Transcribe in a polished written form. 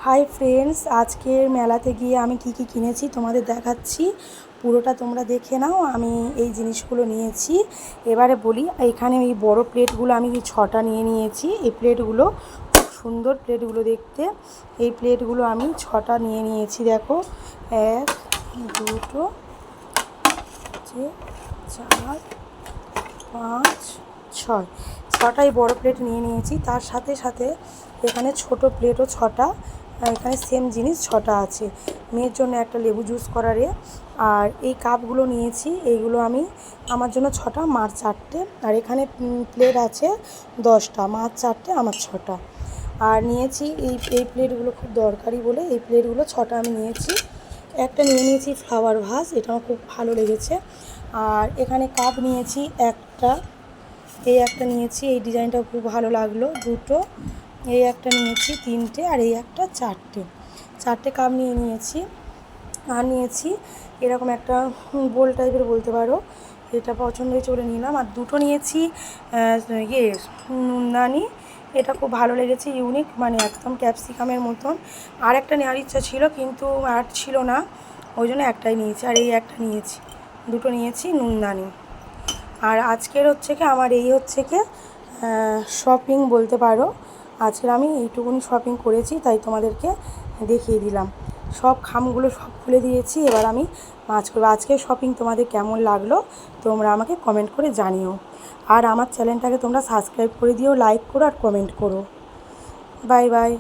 Hi friends, আজকের মেলাতে গিয়ে আমি কি কি কিনেছি তোমাদের দেখাচ্ছি। পুরোটা তোমরা দেখে নাও। আমি এই জিনিসগুলো নিয়েছি। এবারে বলি, এখানে এই বড় প্লেটগুলো আমি 6টা নিয়ে নিয়েছি। এই প্লেটগুলো খুব সুন্দর, প্লেটগুলো দেখতে। এই প্লেটগুলো আমি 6টা নিয়ে নিয়েছি। দেখো, 1 2 4 5 6, 6টাই বড় প্লেট নিয়ে নিয়েছি। তার সাথে সাথে এখানে ছোট প্লেটও 6টা। এখানে সেম জিনিস 6টা আছে। মেয়ের জন্য একটা লেবু জুস করারে। আর এই কাপগুলো নিয়েছি, এইগুলো আমি আমার জন্য 6টা, মার 4টে। আর এখানে প্লেট আছে 10টা, মার 4টে, আমার 6টা। আর নিয়েছি এই প্লেটগুলো খুব দরকারি বলে এই প্লেটগুলো 6টা আমি নিয়েছি। একটা নিয়ে নিয়েছি ফ্লাওয়ার ভাস, এটা আমার খুব ভালো লেগেছে। আর এখানে কাপ নিয়েছি একটা, এই একটা নিয়েছি, এই ডিজাইনটা খুব ভালো লাগলো, 2টো। এই একটা নিয়েছি 3টে, আর এই একটা 4টে কাপ নিয়ে নিয়েছি। আর নিয়েছি এরকম একটা বোল টাইপের বলতে পারো, এটা পছন্দই চলে নিলাম। আর 2টো নিয়েছি নুনদানি, এটা খুব ভালো লেগেছে, ইউনিক, মানে একদম ক্যাপসিকামের মতন। আর একটা নেওয়ার ইচ্ছা ছিল কিন্তু আর ছিল না, ওই জন্য একটাই নিয়েছি। আর এই একটা নিয়েছি, 2টো নিয়েছি নুনদানি। আর আজকের হচ্ছে কি আমার এই হচ্ছে কি শপিং বলতে পারো। আজকের আমি এইটুকুনি শপিং করেছি, তাই তোমাদেরকে দেখিয়ে দিলাম। সব খামগুলো সব খুলে দিয়েছি, এবার আমি মাছ করবো। আজকের শপিং তোমাদের কেমন লাগলো তোমরা আমাকে কমেন্ট করে জানিও। আর আমার চ্যানেলটাকে তোমরা সাবস্ক্রাইব করে দিও, লাইক করো আর কমেন্ট করো। Bye bye.